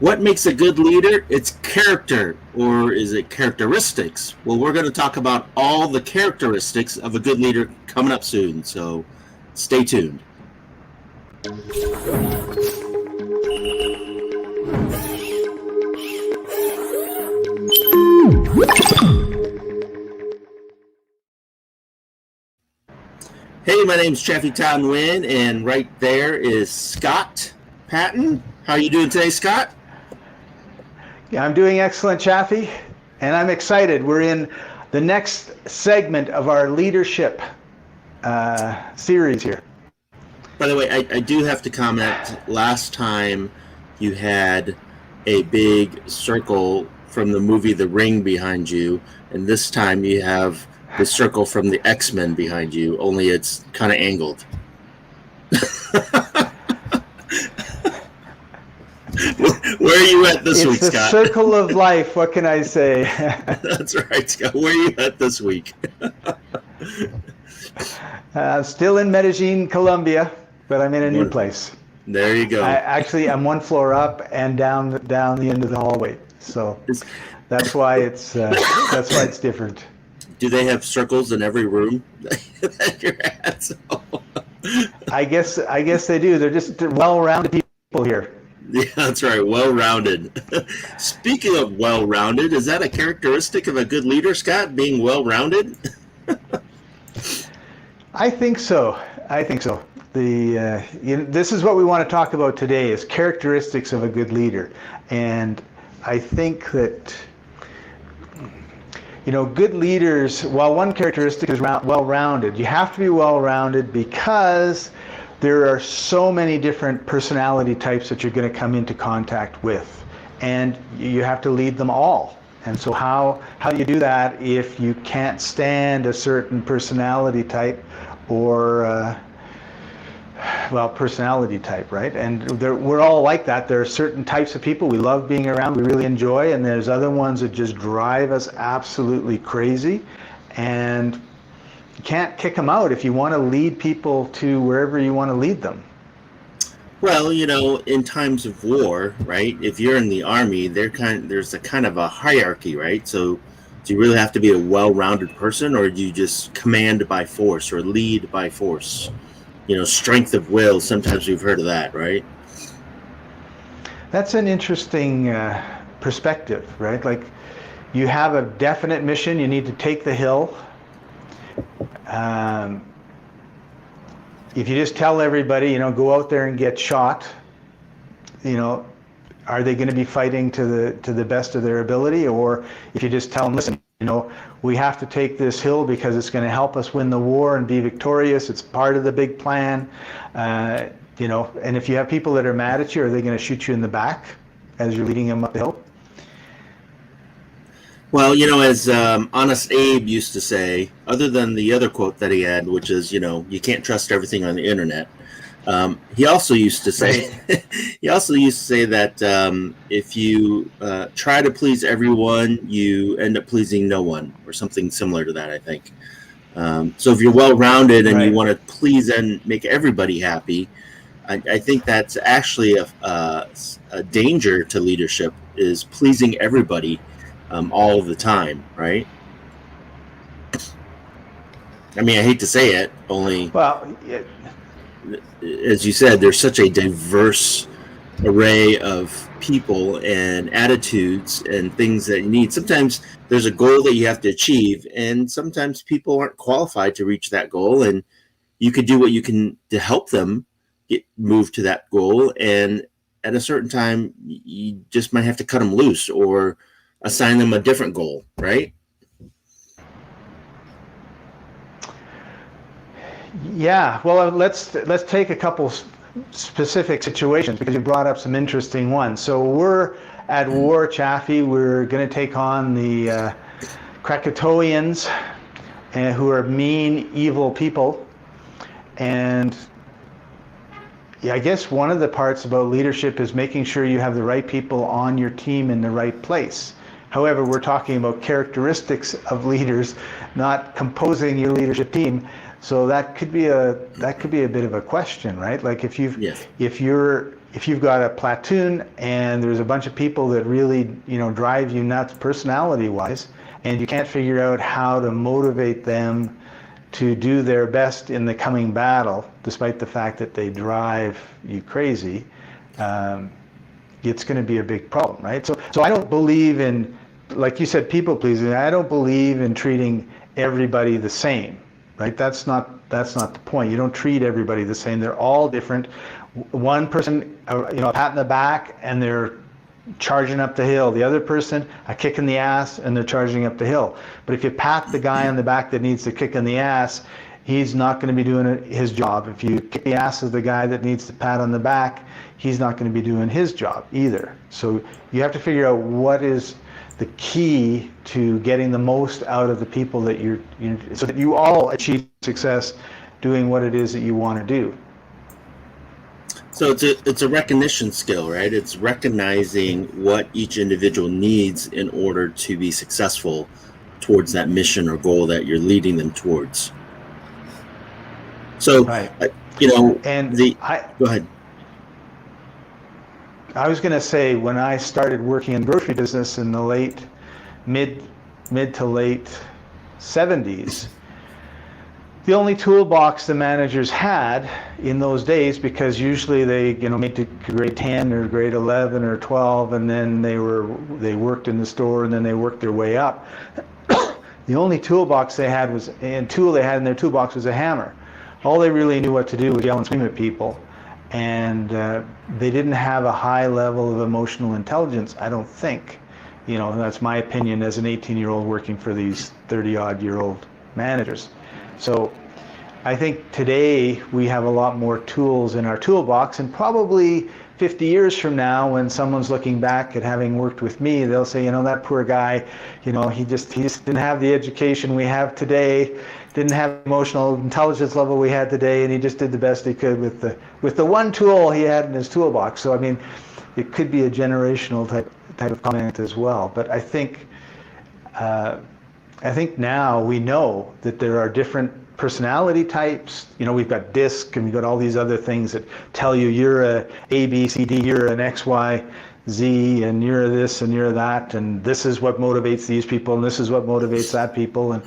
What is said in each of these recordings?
What makes a good leader? It's character, or is it characteristics? Well, we're going to talk about all the characteristics of a good leader coming up soon, so stay tuned. Hey, my name's Chaffee-Thanh Nguyen, and right there is Scott Patton. How are you doing today, Scott? Yeah, I'm doing excellent, Chaffee, and I'm excited. We're in the next segment of our leadership series here. By the way, I do have to comment. Last time you had a big circle from the movie The Ring behind you, and this time you have the circle from the X-Men behind you, only it's kind of angled. Where are you at this week, Scott? It's the circle of life. What can I say? That's right, Scott. Where are you at this week? Still in Medellin, Colombia, but I'm in a new place. There you go. I'm one floor up and down the end of the hallway, so that's why it's different. Do they have circles in every room that you're at? So. I guess they do. They're well-rounded people here. Yeah, that's right. Well-rounded. Speaking of well-rounded, is that a characteristic of a good leader, Scott, being well-rounded? I think so. This is what we want to talk about today: is characteristics of a good leader, and I think that good leaders. While one characteristic is well-rounded, you have to be well-rounded because there are so many different personality types that you're going to come into contact with, and you have to lead them all. And so how do you do that if you can't stand a certain personality type or personality type, right? And we're all like that. There are certain types of people we love being around, we really enjoy, and there's other ones that just drive us absolutely crazy, and you can't kick them out if you want to lead people to wherever you want to lead them. Well, in times of war, right? If you're in the army, there's a kind of a hierarchy, right? So do you really have to be a well-rounded person, or do you just command by force or lead by force? Strength of will, sometimes we've heard of that, right? That's an interesting perspective, right? Like, you have a definite mission, you need to take the hill. If you just tell everybody, go out there and get shot, are they going to be fighting to the best of their ability? Or if you just tell them, listen, we have to take this hill because it's going to help us win the war and be victorious. It's part of the big plan. And if you have people that are mad at you, are they going to shoot you in the back as you're leading them up the hill? Well, as Honest Abe used to say, other than the other quote that he had, which is, you can't trust everything on the internet. He also used to say, that if you try to please everyone, you end up pleasing no one, or something similar to that, I think. So if you're well-rounded and you want to please and make everybody happy, I think that's actually a danger to leadership, is pleasing everybody all the time, right? I mean, I hate to say it, only... Well, as you said, there's such a diverse array of people and attitudes and things that you need. Sometimes there's a goal that you have to achieve, and sometimes people aren't qualified to reach that goal, and you could do what you can to help them move to that goal, and at a certain time, you just might have to cut them loose or assign them a different goal, right? Yeah, well, let's take a couple specific situations, because you brought up some interesting ones. So we're at war, Chaffee. We're going to take on the Krakatoians, who are mean, evil people. And I guess one of the parts about leadership is making sure you have the right people on your team in the right place. However, we're talking about characteristics of leaders, not composing your leadership team. So that could be a bit of a question, right? Like if you're if you've got a platoon and there's a bunch of people that really, drive you nuts personality-wise, and you can't figure out how to motivate them to do their best in the coming battle, despite the fact that they drive you crazy, it's going to be a big problem, right? So I don't believe in, like you said, people pleasing. I don't believe in treating everybody the same, right? That's not the point. You don't treat everybody the same. They're all different. One person, a pat in the back, and they're charging up the hill. The other person, a kick in the ass, and they're charging up the hill. But if you pat the guy on the back that needs the kick in the ass, he's not going to be doing his job. If you kick the ass of the guy that needs the pat on the back, he's not going to be doing his job either. So you have to figure out what is the key to getting the most out of the people that so that you all achieve success doing what it is that you want to do. So it's a recognition skill, right? It's recognizing what each individual needs in order to be successful towards that mission or goal that you're leading them towards. So, right. Go ahead. I was going to say, when I started working in the grocery business in the mid to late 70s, the only toolbox the managers had in those days, because usually they made to grade 10 or grade 11 or 12, and then they worked in the store, and then they worked their way up. The only toolbox they had tool they had in their toolbox was a hammer. All they really knew what to do was yell and scream at people, and they didn't have a high level of emotional intelligence, I don't think. That's my opinion as an 18-year-old working for these 30-odd-year-old managers. So I think today we have a lot more tools in our toolbox, and probably 50 years from now, when someone's looking back at having worked with me, they'll say, that poor guy, he just didn't have the education we have today, didn't have the emotional intelligence level we had today, and he just did the best he could with the one tool he had in his toolbox. So I mean, it could be a generational type of comment as well. But I think now we know that there are different personality types. We've got DISC, and we've got all these other things that tell you you're a B, C, D, you're an X, Y, Z, and you're this and you're that, and this is what motivates these people, and this is what motivates that people. And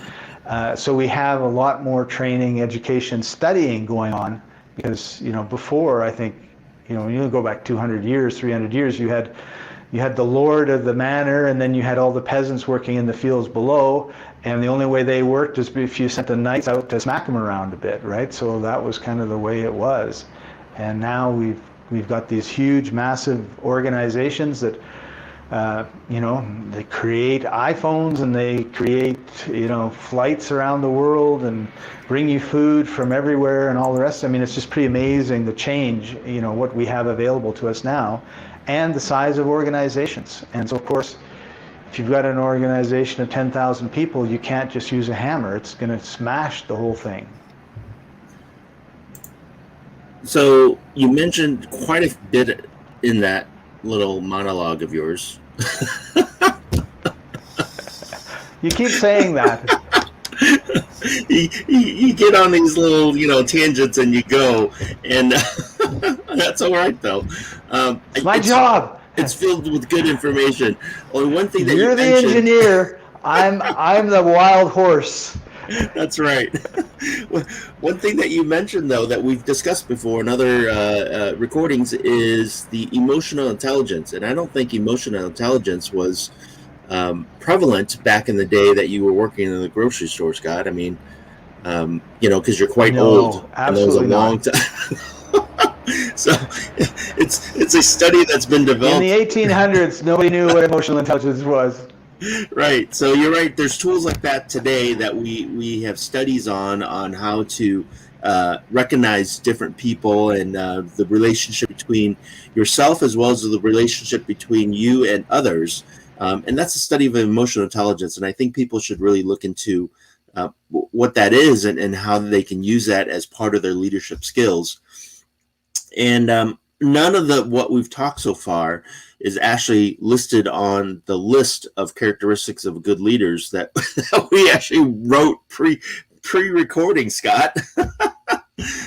so we have a lot more training, education, studying going on, because before, I think, when you go back 200 years, 300 years, you had the lord of the manor, and then you had all the peasants working in the fields below, and the only way they worked is if you sent the knights out to smack them around a bit, right? So that was kind of the way it was. And now we've got these huge, massive organizations that they create iPhones, and they create flights around the world and bring you food from everywhere and all the rest. I mean, it's just pretty amazing the change, what we have available to us now, and the size of organizations. And so, of course, if you've got an organization of 10,000 people, you can't just use a hammer. It's going to smash the whole thing. So you mentioned quite a bit in that little monologue of yours. You keep saying that. you get on these little tangents, and you go, and that's all right though. It's my job. It's filled with good information. Only one thing that you're the engineer. I'm the wild horse. That's right. One thing that you mentioned, though, that we've discussed before in other recordings, is the emotional intelligence. And I don't think emotional intelligence was prevalent back in the day that you were working in the grocery store, Scott. I mean, because you're quite old. Absolutely, and that was a long time. So it's a study that's been developed. In the 1800s, nobody knew what emotional intelligence was. Right. So you're right. There's tools like that today that we have studies on how to recognize different people, and the relationship between yourself as well as the relationship between you and others. And that's a study of emotional intelligence. And I think people should really look into what that is, and how they can use that as part of their leadership skills. And none of what we've talked so far is actually listed on the list of characteristics of good leaders that we actually wrote pre-recording, Scott.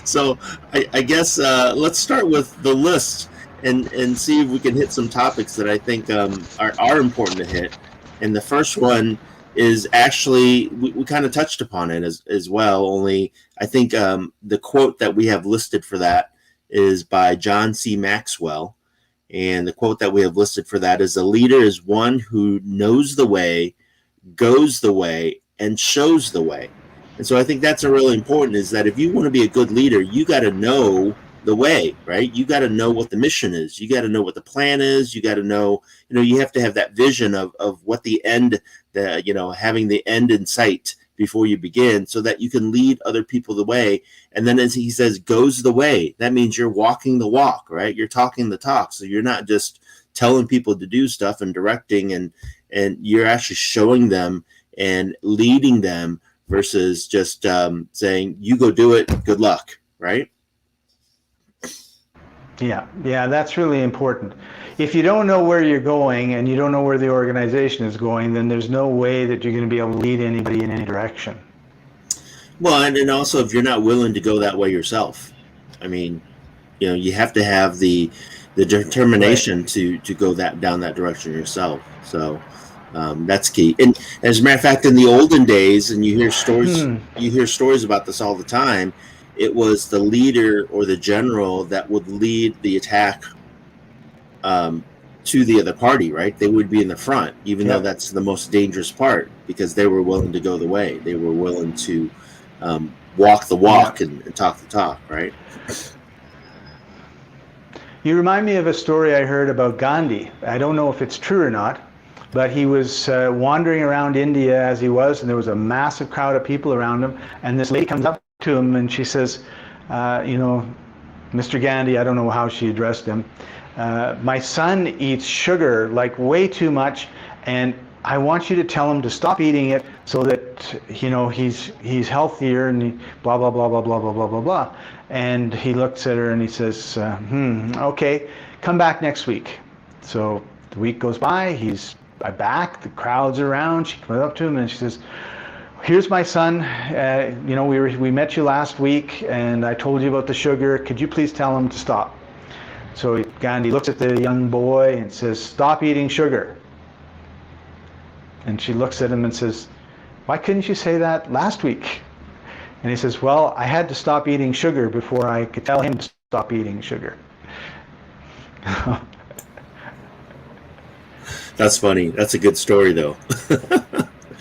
So I guess let's start with the list. and see if we can hit some topics that I think are important to hit. And the first one is actually we kind of touched upon it as well. Only I think the quote that we have listed for that is by John C. Maxwell, and the quote that we have listed for that is: "A leader is one who knows the way, goes the way, and shows the way." And so I think that's a really important, is that if you want to be a good leader, you got to know the way, right? You got to know what the mission is. You got to know what the plan is. You got to know, you have to have that vision of what the end, having the end in sight before you begin, so that you can lead other people the way. And then, as he says, goes the way, that means you're walking the walk, right? You're talking the talk. So you're not just telling people to do stuff and directing, and you're actually showing them and leading them, versus just saying, you go do it, good luck, right? Yeah, that's really important. If you don't know where you're going and you don't know where the organization is going, then there's no way that you're going to be able to lead anybody in any direction. Well, and also if you're not willing to go that way yourself, I mean, you have to have the determination to go down that direction yourself. So that's key. And as a matter of fact, in the olden days, and you hear stories about this all the time, it was the leader or the general that would lead the attack to the other party, right? They would be in the front, even though that's the most dangerous part, because they were willing to go the way. They were willing to walk the walk and talk the talk, right? You remind me of a story I heard about Gandhi. I don't know if it's true or not, but he was wandering around India as he was, and there was a massive crowd of people around him, and this lady comes up to him and she says, Mr. Gandhi, I don't know how she addressed him, my son eats sugar like way too much, and I want you to tell him to stop eating it so that he's healthier, and blah blah blah blah blah blah blah blah blah. And he looks at her and he says, okay, come back next week. So the week goes by, he's back, the crowd's around, she comes up to him and she says, here's my son, we met you last week and I told you about the sugar, could you please tell him to stop? So Gandhi looks at the young boy and says, stop eating sugar. And she looks at him and says, why couldn't you say that last week? And he says, well, I had to stop eating sugar before I could tell him to stop eating sugar. That's funny. That's a good story, though.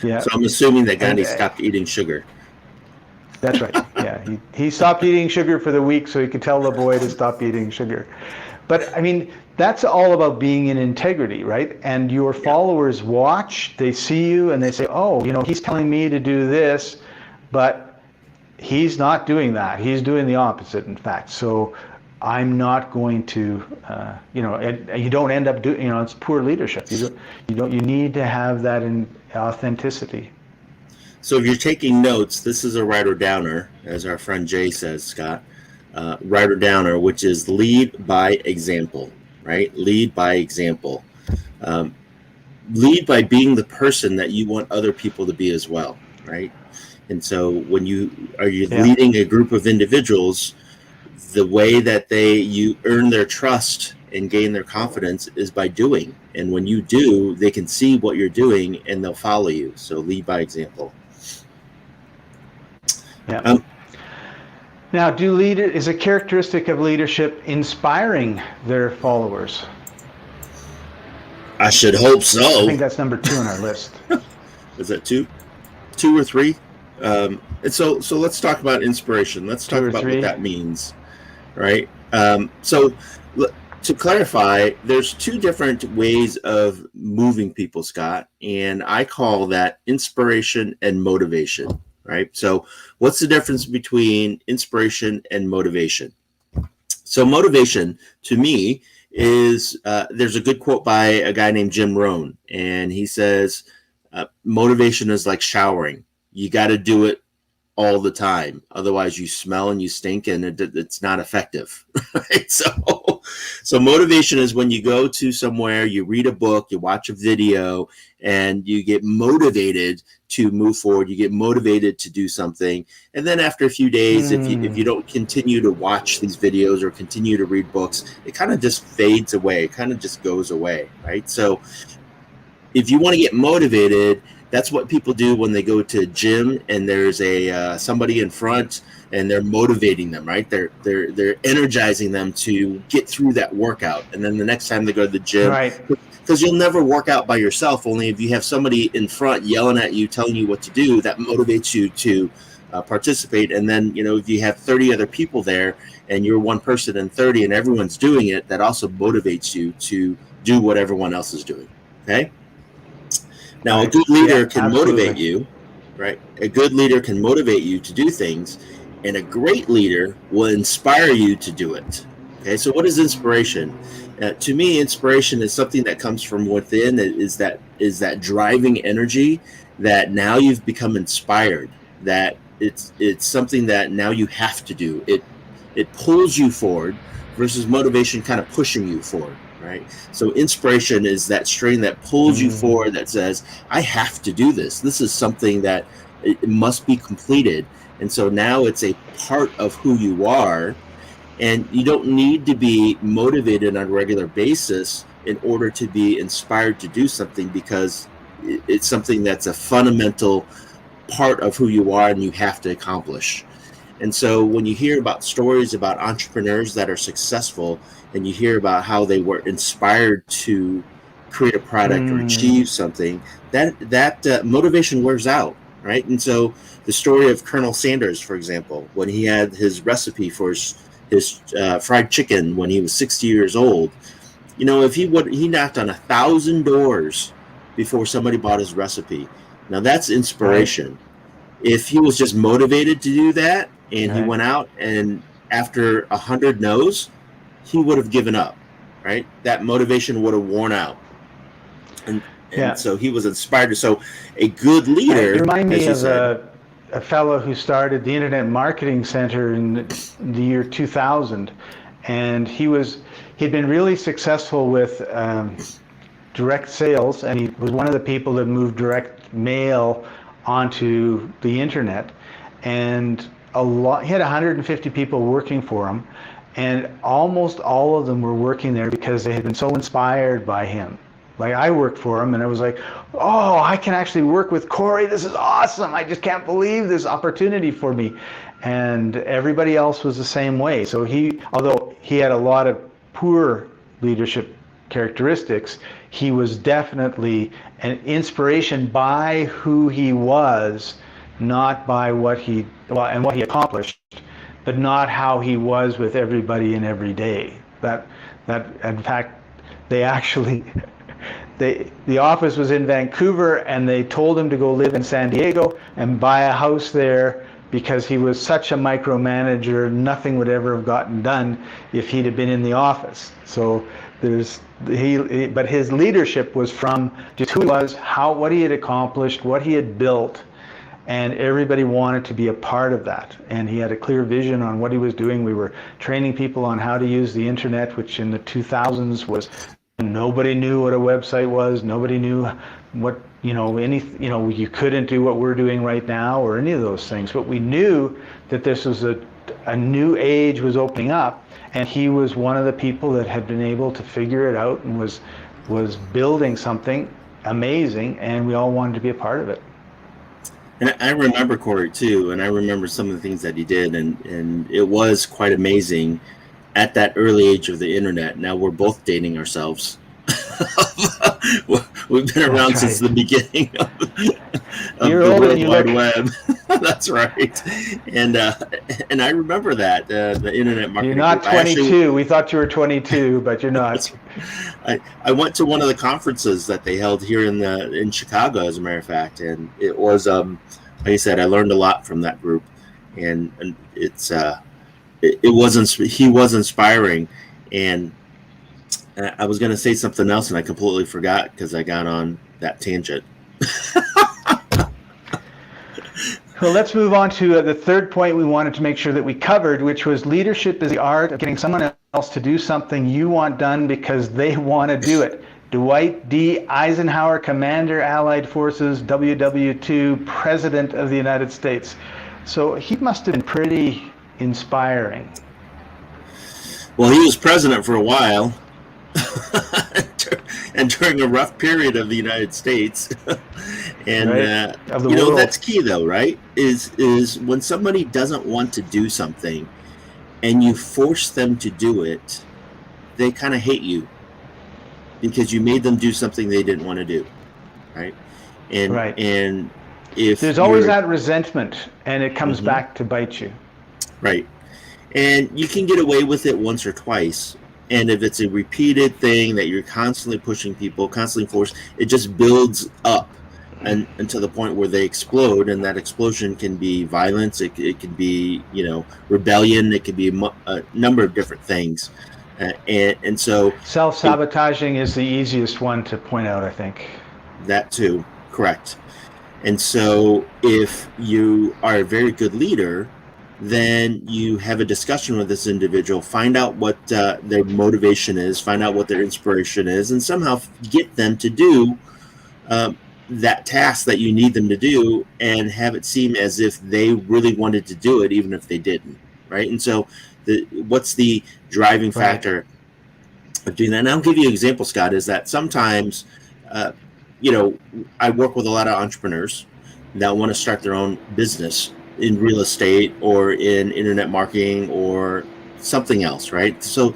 Yeah. So I'm assuming that Gandhi stopped eating sugar. That's right. Yeah, he stopped eating sugar for the week so he could tell the boy to stop eating sugar. But I mean, that's all about being in integrity, right? And your followers watch, they see you, and they say, oh, he's telling me to do this, but he's not doing that. He's doing the opposite, in fact. So I'm not going to, you don't end up doing, it's poor leadership. You need to have that in authenticity. So if you're taking notes, this is a writer-downer, as our friend Jay says, Scott. Writer-downer, which is lead by example, right? Lead by example. Lead by being the person that you want other people to be as well, right? And so when you're leading a group of individuals, the way that you earn their trust and gain their confidence is by doing. And when you do, they can see what you're doing and they'll follow you. So lead by example. Yeah. Now, is a characteristic of leadership inspiring their followers? I should hope so. I think that's number 2 on our list. Is that 2? 2 or 3? And so let's talk about inspiration. Let's talk about what that means, right? So to clarify, there's 2 different ways of moving people, Scott, and I call that inspiration and motivation, right? So what's the difference between inspiration and motivation? So motivation, to me, is there's a good quote by a guy named Jim Rohn, and he says, motivation is like showering. You got to do it all the time. Otherwise you smell and you stink, and it's not effective. Right? So motivation is when you go to somewhere, you read a book, you watch a video, and you get motivated to move forward. You get motivated to do something. And then after a few days, if you don't continue to watch these videos or continue to read books, it kind of just fades away. It kind of just goes away, right? So if you want to get motivated, that's what people do when they go to a gym and there's a somebody in front and they're motivating them, right? They're energizing them to get through that workout. And then the next time they go to the gym, Right. because you'll never work out by yourself. Only if you have somebody in front yelling at you, telling you what to do, that motivates you to participate. And then, if you have 30 other people there and you're one person in 30 and everyone's doing it, that also motivates you to do what everyone else is doing. Okay. Now, Right. a good leader Yeah, can absolutely. motivate you, right? A good leader can motivate you to do things, and a great leader will inspire you to do it. Okay, so what is inspiration? To me, inspiration is something that comes from within. It is that driving energy that now you've become inspired. That it's something that now you have to do. It pulls you forward versus motivation kind of pushing you forward. Right. So inspiration is that string that pulls you forward, that says, I have to do this. This is something that it must be completed. And so now it's a part of who you are. And you don't need to be motivated on a regular basis in order to be inspired to do something, because it's something that's a fundamental part of who you are and you have to accomplish. And so when you hear about stories about entrepreneurs that are successful, and you hear about how they were inspired to create a product or achieve something, that motivation wears out, right? And so the story of Colonel Sanders, for example, when he had his recipe for his fried chicken when he was 60 years old, if he knocked on 1,000 doors before somebody bought his recipe. Now that's inspiration. Right. If he was just motivated to do that and he went out and after 100 no's, he would have given up, right? That motivation would have worn out. And so he was inspired. So a good leader. It reminded me of a fellow who started the Internet Marketing Center in the year 2000. And he'd been really successful with direct sales, and he was one of the people that moved direct mail onto the internet. And he had 150 people working for him, and almost all of them were working there because they had been so inspired by him. Like, I worked for him and I was like, oh, I can actually work with Corey. This is awesome. I just can't believe this opportunity for me. And everybody else was the same way. So although he had a lot of poor leadership characteristics, he was definitely an inspiration by who he was, not by what he accomplished, but not how he was with everybody and every day. That in fact, they actually, the office was in Vancouver, and they told him to go live in San Diego and buy a house there because he was such a micromanager, nothing would ever have gotten done if he'd have been in the office. So but his leadership was from just who he was, what he had accomplished, what he had built, and everybody wanted to be a part of that. And he had a clear vision on what he was doing. We were training people on how to use the internet, which in the 2000s was, nobody knew what a website was. Nobody knew what, you couldn't do what we're doing right now or any of those things. But we knew that this was a new age was opening up, and he was one of the people that had been able to figure it out and was building something amazing, and we all wanted to be a part of it. And I remember Corey too, and I remember some of the things that he did, and it was quite amazing at that early age of the internet. Now we're both dating ourselves. We've been around since the beginning of the World Wide Web. That's right. And I remember that the internet marketing. You're not 22. We thought you were 22, but you're not. I went to one of the conferences that they held here in Chicago, as a matter of fact, and it was like I said, I learned a lot from that group, and it's he was inspiring. And I was going to say something else, and I completely forgot because I got on that tangent. Well, let's move on to the third point we wanted to make sure that we covered, which was leadership is the art of getting someone else to do something you want done because they want to do it. Dwight D. Eisenhower, Commander, Allied Forces, WW2, President of the United States. So he must have been pretty inspiring. Well, he was president for a while. And during a rough period of the United States. And right. That's key though, right? Is when somebody doesn't want to do something and you force them to do it, they kind of hate you because you made them do something they didn't want to do, right? And if there's always that resentment, and it comes back to bite you, right? And you can get away with it once or twice. And if it's a repeated thing that you're constantly pushing people, constantly force, it just builds up until the point where they explode. And that explosion can be violence. It can be, rebellion. It can be a number of different things. And so self-sabotaging is the easiest one to point out, I think. That too, correct. And so if you are a very good leader, then you have a discussion with this individual, find out what their motivation is, find out what their inspiration is, and somehow get them to do that task that you need them to do, and have it seem as if they really wanted to do it, even if they didn't, right? And so what's the driving factor of doing that? And I'll give you an example, Scott, is that sometimes, I work with a lot of entrepreneurs that want to start their own business in real estate or in internet marketing or something else, right? So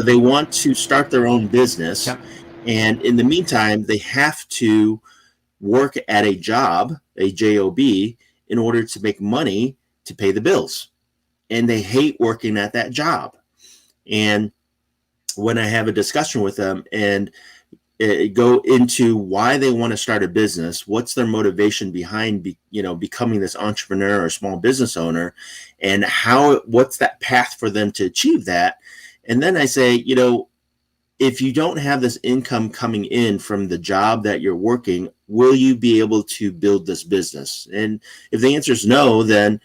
they want to start their own business. Yep. And in the meantime, they have to work at a job, a job, in order to make money to pay the bills. And they hate working at that job. And when I have a discussion with them and go into why they want to start a business, what's their motivation behind becoming this entrepreneur or small business owner, and what's that path for them to achieve that. And then I say, if you don't have this income coming in from the job that you're working, will you be able to build this business? And if the answer is no, then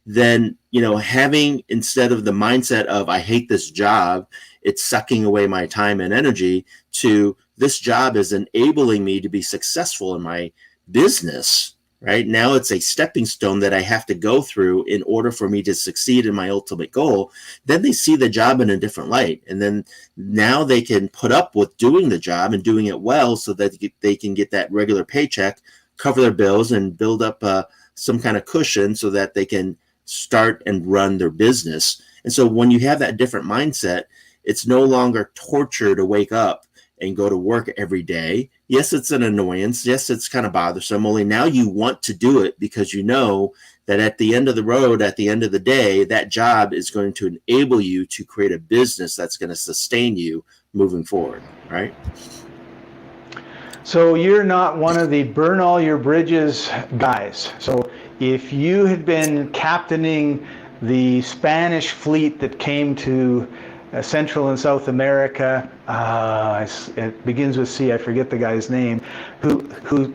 having, instead of the mindset of I hate this job, it's sucking away my time and energy, to this job is enabling me to be successful in my business, right? Now it's a stepping stone that I have to go through in order for me to succeed in my ultimate goal. Then they see the job in a different light. And then now they can put up with doing the job and doing it well so that they can get that regular paycheck, cover their bills, and build up some kind of cushion so that they can start and run their business. And so when you have that different mindset, it's no longer torture to wake up and go to work every day. Yes, it's an annoyance. Yes, it's kind of bothersome. Only now you want to do it because you know that at the end of the road, at the end of the day, that job is going to enable you to create a business that's going to sustain you moving forward, right? So you're not one of the burn all your bridges guys. So if you had been captaining the Spanish fleet that came to Central and South America, it begins with C, I forget the guy's name, who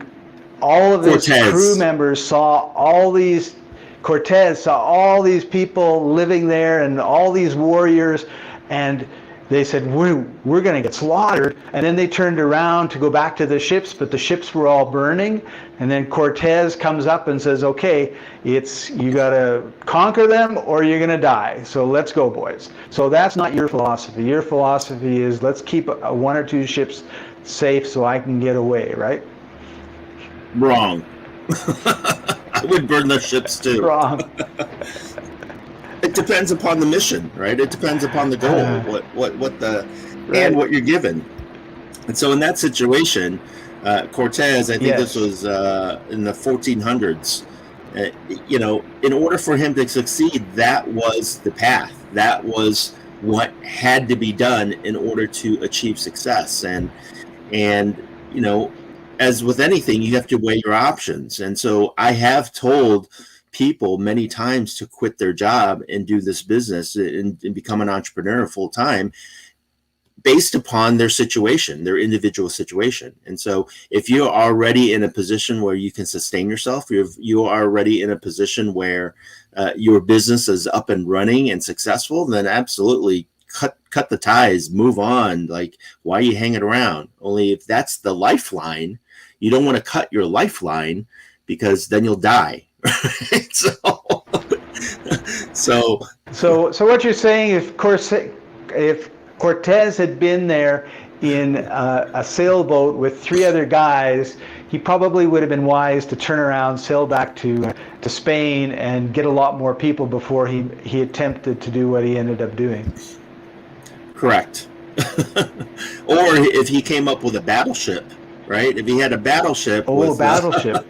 all of his crew members saw all these, Cortez saw all these people living there and all these warriors, and they said, we're going to get slaughtered. And then they turned around to go back to the ships, but the ships were all burning. And then Cortez comes up and says, okay, you got to conquer them or you're going to die. So let's go, boys. So that's not your philosophy. Your philosophy is, let's keep one or two ships safe so I can get away, right? Wrong. I would burn those ships too. Wrong. It depends upon the mission, right? It depends upon the goal, and what you're given. And so in that situation, Cortez, I think this was in the 1400s, in order for him to succeed, that was the path. That was what had to be done in order to achieve success. And as with anything, you have to weigh your options. And so I have told people many times to quit their job and do this business and become an entrepreneur full time. based upon their situation, their individual situation. And so if you're already in a position where you can sustain yourself, you're already in a position where your business is up and running and successful, then absolutely cut the ties, move on. Like, why are you hanging around? Only if that's the lifeline, you don't want to cut your lifeline, because then you'll die. Right? So what you're saying, if Cortez had been there in a sailboat with 3 other guys, he probably would have been wise to turn around, sail back to Spain, and get a lot more people before he attempted to do what he ended up doing. Correct. Or if he came up with a battleship, right? If he had a battleship. A battleship.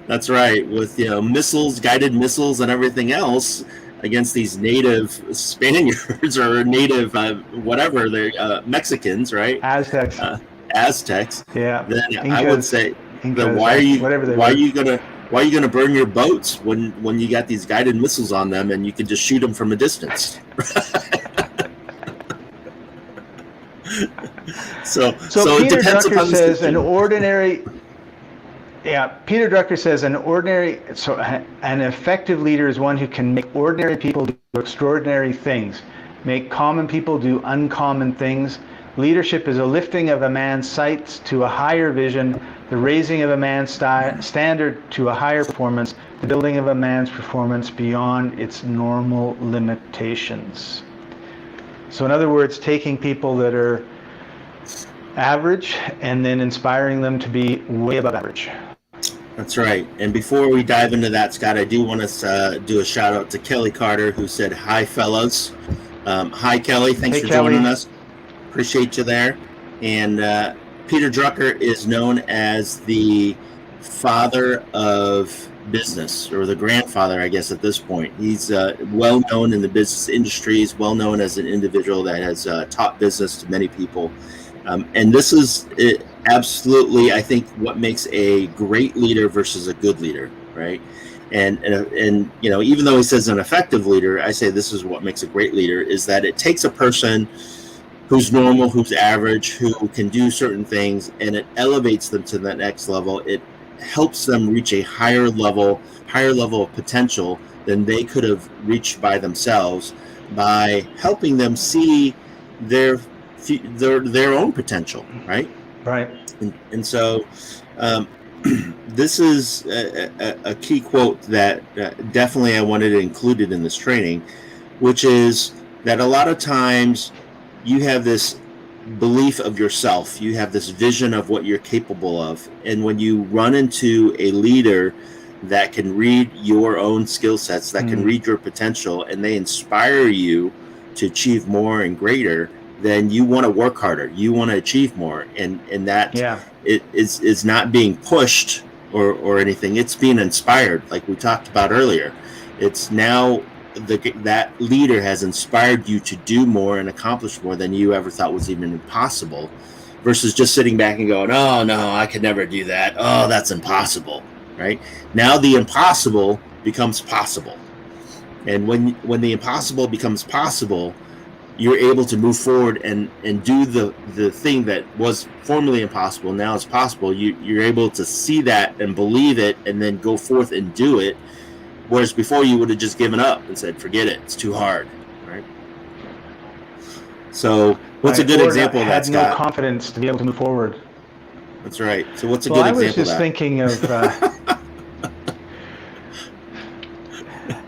That's right, with missiles, guided missiles, and everything else against these native Spaniards or native whatever they're Mexicans, right? Aztecs. Aztecs. Yeah. Then Incas, I would say, Incas, why are you gonna burn your boats when you got these guided missiles on them and you can just shoot them from a distance? So Peter it depends Drucker upon says Peter Drucker says an effective leader is one who can make ordinary people do extraordinary things, make common people do uncommon things. Leadership is a lifting of a man's sights to a higher vision, the raising of a man's standard to a higher performance, the building of a man's performance beyond its normal limitations. So in other words, taking people that are average and then inspiring them to be way above average. That's right. And before we dive into that, Scott, I do want to do a shout out to Kelly Carter, who said, "Hi, fellas." Hi, Kelly. Thanks for joining us. Appreciate you there. And Peter Drucker is known as the father of business, or the grandfather, I guess, at this point. He's well known in the business industry. He's well known as an individual that has taught business to many people. And this is absolutely, I think, what makes a great leader versus a good leader, right? And even though he says an effective leader, I say this is what makes a great leader, is that it takes a person who's normal, who's average, who can do certain things, and it elevates them to the next level. It helps them reach a higher level of potential than they could have reached by themselves, by helping them see their own potential, right? Right. And so this is a key quote that definitely I wanted included in this training, which is that a lot of times you have this belief of yourself, you have this vision of what you're capable of, and when you run into a leader that can read your own skill sets, that can read your potential, and they inspire you to achieve more and greater, then you want to work harder, you want to achieve more, and that it is not being pushed or anything, it's being inspired, like we talked about earlier. It's now that leader has inspired you to do more and accomplish more than you ever thought was even possible, versus just sitting back and going, "Oh no, I could never do that. Oh, that's impossible." Right? Now the impossible becomes possible. And when the impossible becomes possible, you're able to move forward and do the thing that was formerly impossible, now is possible. You're able to see that and believe it and then go forth and do it. Whereas before you would have just given up and said, forget it, it's too hard, right? So what's a good example of that, Scott? Had no confidence to be able to move forward. That's right. So what's a good example of that? I was just thinking of...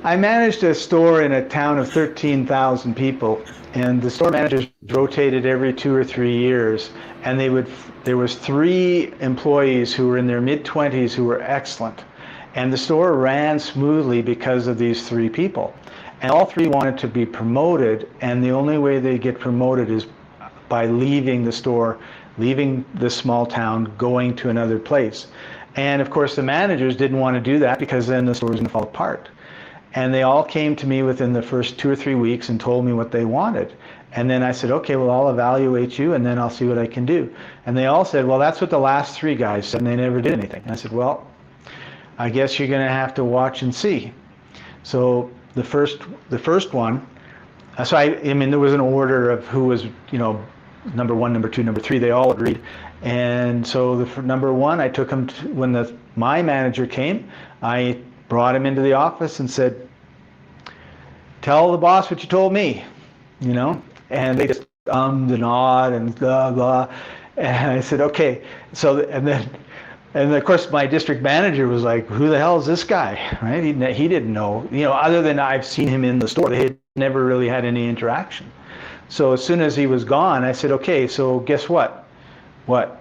I managed a store in a town of 13,000 people, and the store managers rotated every 2 or 3 years, and there was 3 employees who were in their mid-20s who were excellent. And the store ran smoothly because of these 3 people. And all 3 wanted to be promoted, and the only way they get promoted is by leaving the store, leaving the small town, going to another place. And of course the managers didn't want to do that, because then the store was going to fall apart. And they all came to me within the first 2 or 3 weeks and told me what they wanted. And then I said, okay, well, I'll evaluate you, and then I'll see what I can do. And they all said, well, that's what the last 3 guys said, and they never did anything. And I said, well, I guess you're going to have to watch and see. So the first one, so I mean, there was an order of who was, number one, number two, number three, they all agreed. And so for number one, I took him when my manager came, I brought him into the office and said, tell the boss what you told me, you know? And they just and awed and blah, blah. And I said, okay. So, and of course my district manager was like, who the hell is this guy, right? He didn't know, you know, other than I've seen him in the store. They had never really had any interaction. So as soon as he was gone, I said, okay, so guess what? What?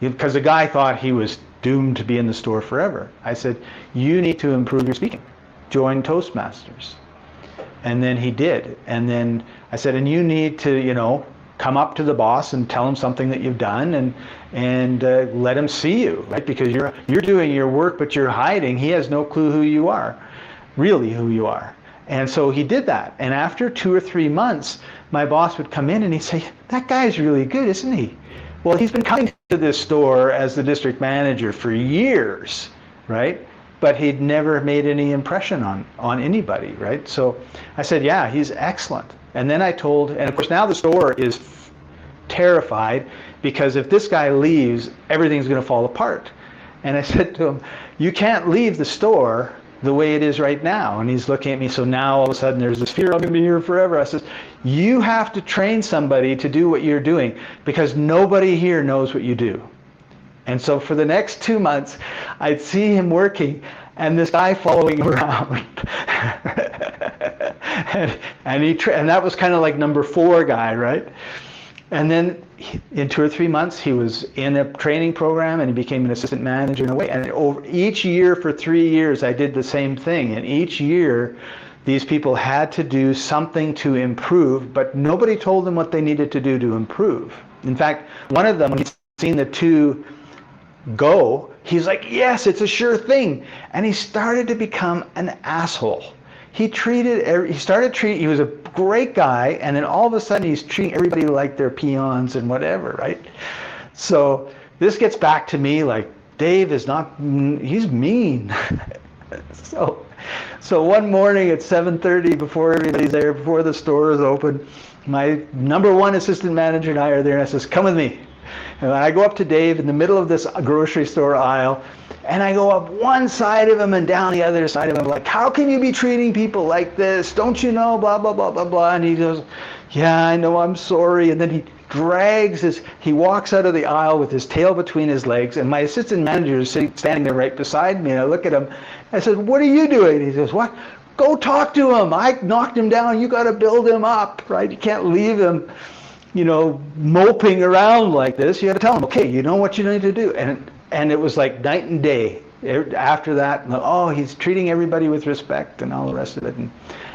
Because the guy thought he was doomed to be in the store forever. I said, you need to improve your speaking. Join Toastmasters. And then he did. And then I said, and you need to, you know, come up to the boss and tell him something that you've done, and let him see you, right? Because you're doing your work, but you're hiding. He has no clue who you are, really who you are. And so he did that. And after 2 or 3 months, my boss would come in and he'd say, that guy's really good, isn't he? Well, he's been coming to this store as the district manager for years, right? But he'd never made any impression on anybody, right? So I said, yeah, he's excellent. And then I told, and of course now the store is terrified because if this guy leaves, everything's going to fall apart. And I said to him, you can't leave the store the way it is right now. And he's looking at me, so now all of a sudden there's this fear, I'm going to be here forever. I said, you have to train somebody to do what you're doing because nobody here knows what you do. And so for the next 2 months, I'd see him working and this guy following him around. and that was kind of like number 4 guy, right? And then in 2 or 3 months, he was in a training program and he became an assistant manager in a way. And over each year for 3 years, I did the same thing. And each year, these people had to do something to improve, but nobody told them what they needed to do to improve. In fact, one of them, when he'd seen the 2 go, he's like, yes, it's a sure thing. And he started to become an asshole. He was a great guy, and then all of a sudden he's treating everybody like they're peons and whatever, right? So this gets back to me like, Dave is not, he's mean. So one morning at 7:30, before everybody's there, before the store is open, my number 1 assistant manager and I are there, and I says, come with me. And I go up to Dave in the middle of this grocery store aisle, and I go up one side of him and down the other side of him, like, how can you be treating people like this? Don't you know, blah, blah, blah, blah, blah. And he goes, yeah, I know, I'm sorry. And then he walks out of the aisle with his tail between his legs, and my assistant manager is standing there right beside me, and I look at him. I said, what are you doing? He says, what? Go talk to him. I knocked him down. You got to build him up, right? You can't leave him, you know, moping around like this. You got to tell him, okay, you know what you need to do. And it was like night and day after that. Oh, he's treating everybody with respect and all the rest of it. And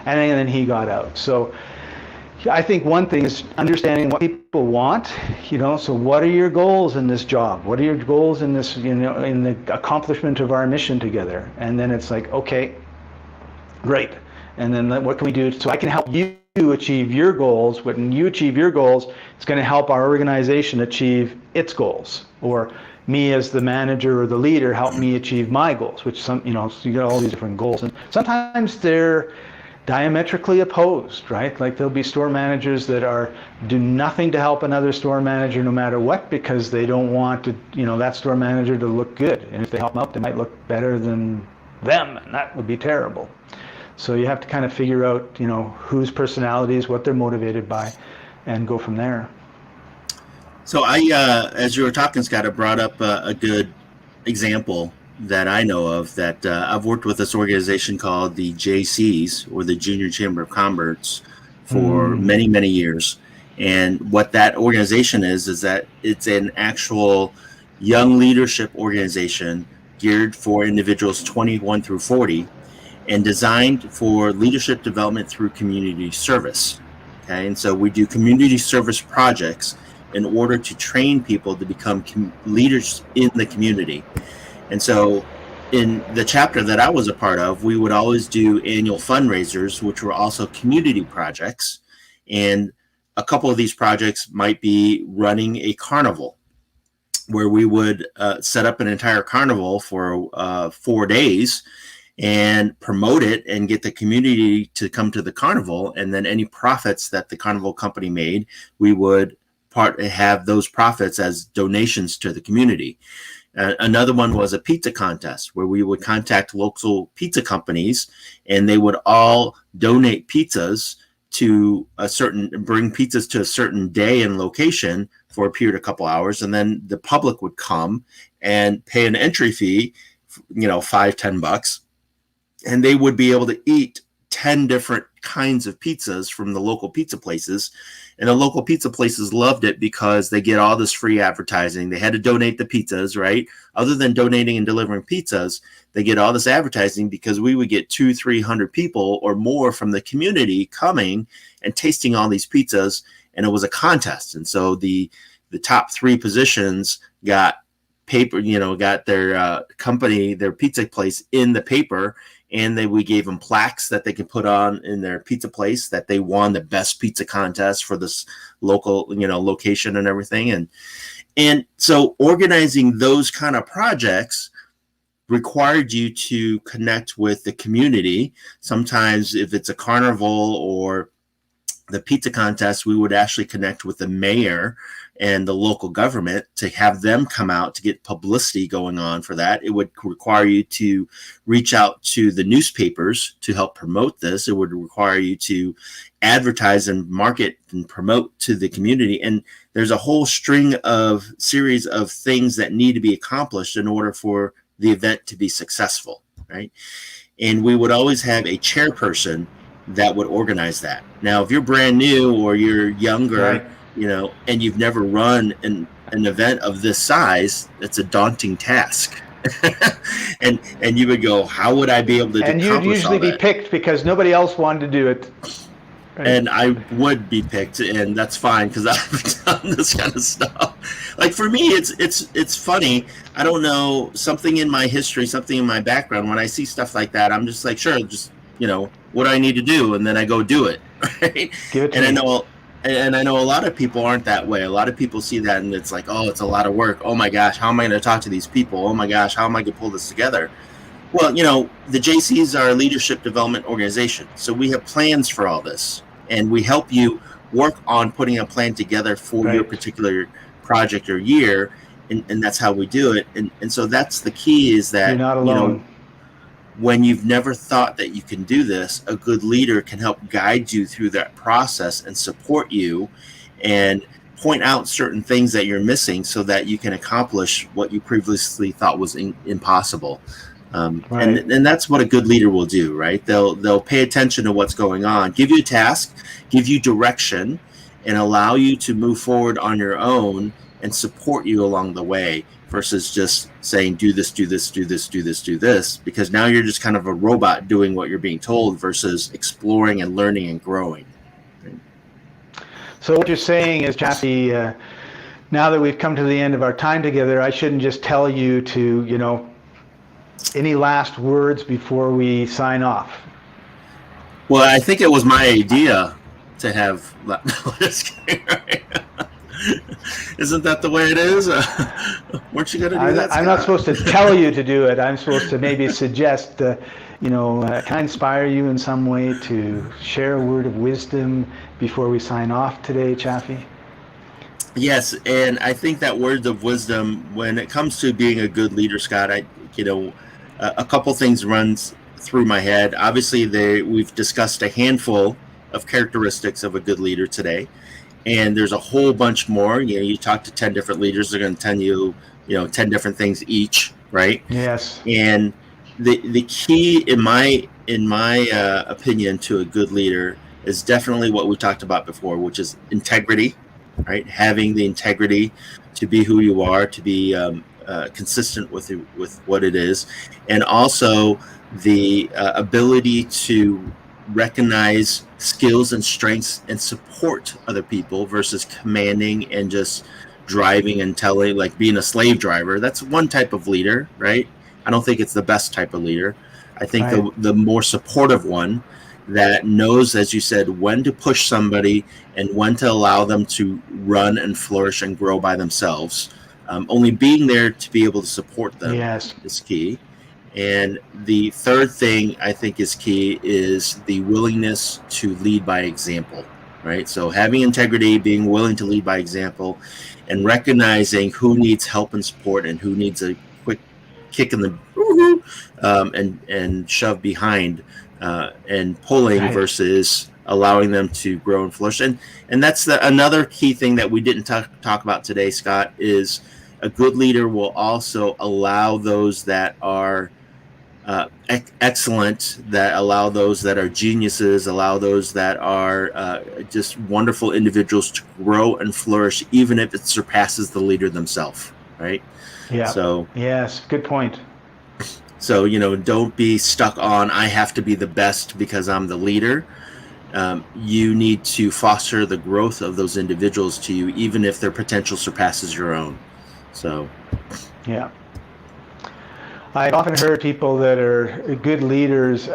then he got out. So I think one thing is understanding what people want, you know, so what are your goals in this job? What are your goals in this, you know, in the accomplishment of our mission together? And then it's like, okay, great. And then what can we do so I can help you achieve your goals? When you achieve your goals, it's going to help our organization achieve its goals. Or me as the manager or the leader help me achieve my goals, which so you get all these different goals. And sometimes they're diametrically opposed, right? Like there'll be store managers that do nothing to help another store manager no matter what, because they don't want to, that store manager to look good. And if they help them out, they might look better than them, and that would be terrible. So you have to kind of figure out, whose personalities, what they're motivated by, and go from there. So as you were talking, Scott, I brought up a good example that I know of that I've worked with this organization called the Jaycees, or the Junior Chamber of Commerce, for many, many years. And what that organization is that it's an actual young leadership organization geared for individuals 21 through 40 and designed for leadership development through community service. Okay, and so we do community service projects in order to train people to become leaders in the community. And so in the chapter that I was a part of, we would always do annual fundraisers, which were also community projects. And a couple of these projects might be running a carnival, where we would set up an entire carnival for 4 days and promote it and get the community to come to the carnival. And then any profits that the carnival company made, we would have those profits as donations to the community. Another one was a pizza contest where we would contact local pizza companies, and they would all donate pizzas to bring pizzas to a certain day and location for a period of a couple hours, and then the public would come and pay an entry fee, $5-10, and they would be able to eat 10 different kinds of pizzas from the local pizza places. And the local pizza places loved it because they get all this free advertising. They had to donate the pizzas, right? Other than donating and delivering pizzas, they get all this advertising because we would get 200-300 people or more from the community coming and tasting all these pizzas. And it was a contest. And so the top 3 positions got paper, got their company, their pizza place in the paper. And we gave them plaques that they could put on in their pizza place that they won the best pizza contest for this local, location and everything. And so organizing those kind of projects required you to connect with the community. Sometimes if it's a carnival or the pizza contest, we would actually connect with the mayor and the local government to have them come out to get publicity going on for that. It would require you to reach out to the newspapers to help promote this. It would require you to advertise and market and promote to the community. And there's a whole series of things that need to be accomplished in order for the event to be successful, right? And we would always have a chairperson that would organize that. Now, if you're brand new or you're younger, right, and you've never run an event of this size, it's a daunting task. and you would go, how would I be able to accomplish all that? And you'd usually be picked because nobody else wanted to do it. Right. And I would be picked, and that's fine because I've done this kind of stuff. Like for me, it's funny. I don't know, something in my history, something in my background. When I see stuff like that, I'm just like, sure, just what do I need to do, and then I go do it. Right? Give it to me. I know a lot of people aren't that way. A lot of people see that and it's like, oh, it's a lot of work. Oh my gosh, how am I going to talk to these people? Oh my gosh, how am I going to pull this together? Well, the Jaycees are a leadership development organization. So we have plans for all this, and we help you work on putting a plan together for right, your particular project or year. And that's how we do it. And so that's the key, is that you're not alone. When you've never thought that you can do this, a good leader can help guide you through that process and support you and point out certain things that you're missing so that you can accomplish what you previously thought was impossible. Right. And that's what a good leader will do, right? They'll pay attention to what's going on, give you a task, give you direction, and allow you to move forward on your own and support you along the way, versus just saying, do this, do this, do this, do this, do this, because now you're just kind of a robot doing what you're being told versus exploring and learning and growing. Right? So what you're saying is, Chaffee, now that we've come to the end of our time together, I shouldn't just tell you to, any last words before we sign off? Well, I think it was my idea to have. Isn't that the way it is? Weren't you going to do that? I'm not supposed to tell you to do it. I'm supposed to maybe suggest, can I inspire you in some way to share a word of wisdom before we sign off today, Chaffee? Yes, and I think that word of wisdom, when it comes to being a good leader, Scott, a couple things runs through my head. Obviously, we've discussed a handful of characteristics of a good leader today. And there's a whole bunch more. You talk to 10 different leaders, they're going to tell you, 10 different things each, right? Yes. And the key, in my opinion, to a good leader is definitely what we talked about before, which is integrity, right? Having the integrity to be who you are, to be consistent with what it is, and also the ability to recognize skills and strengths and support other people versus commanding and just driving and telling, like being a slave driver. That's one type of leader, right? I don't think it's the best type of leader. I think right, the more supportive one that knows, as you said, when to push somebody and when to allow them to run and flourish and grow by themselves. Only being there to be able to support them is key. And the third thing I think is key is the willingness to lead by example. right? So having integrity, being willing to lead by example, and recognizing who needs help and support and who needs a quick kick in the and shove behind, and pulling Right. versus allowing them to grow and flourish. And that's another key thing that we didn't talk about today, Scott, is a good leader will also allow those that are excellent, that allow those that are geniuses, allow those that are just wonderful individuals to grow and flourish, even if it surpasses the leader themselves, right? Yeah. So yes, good point. So, don't be stuck on, I have to be the best because I'm the leader. You need to foster the growth of those individuals to you, even if their potential surpasses your own. So, yeah. I've often heard people that are good leaders,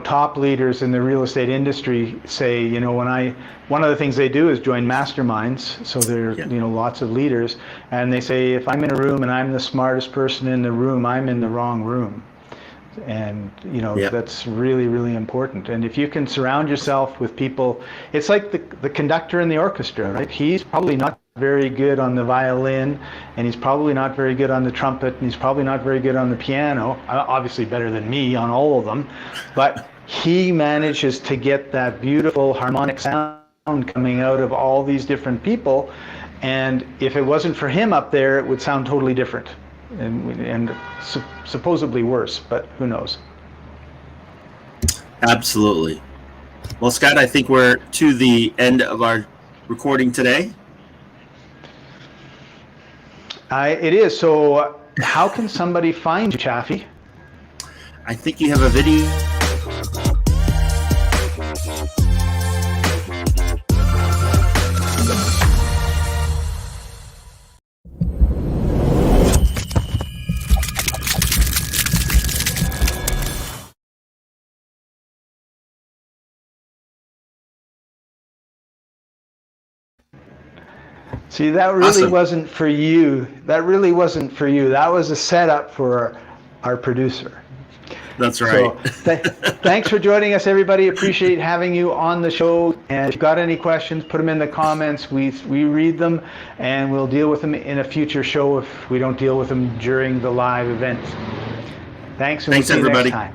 top leaders in the real estate industry say, one of the things they do is join masterminds. So there are, lots of leaders, and they say, if I'm in a room and I'm the smartest person in the room, I'm in the wrong room. And, that's really, really important. And if you can surround yourself with people, it's like the conductor in the orchestra, right? He's probably not very good on the violin, and he's probably not very good on the trumpet, and he's probably not very good on the piano, obviously better than me on all of them, but he manages to get that beautiful harmonic sound coming out of all these different people, and if it wasn't for him up there, it would sound totally different, and supposedly worse, but who knows. Absolutely. Well, Scott, I think we're to the end of our recording today. It is. So how can somebody find you, Chaffee? I think you have a video. See, that really Awesome. wasn't for you. That really wasn't for you. That was a setup for our producer. That's right. So thanks for joining us, everybody. Appreciate having you on the show. And if you've got any questions, put them in the comments. We read them, and we'll deal with them in a future show if we don't deal with them during the live event. Thanks, and we'll see you next time.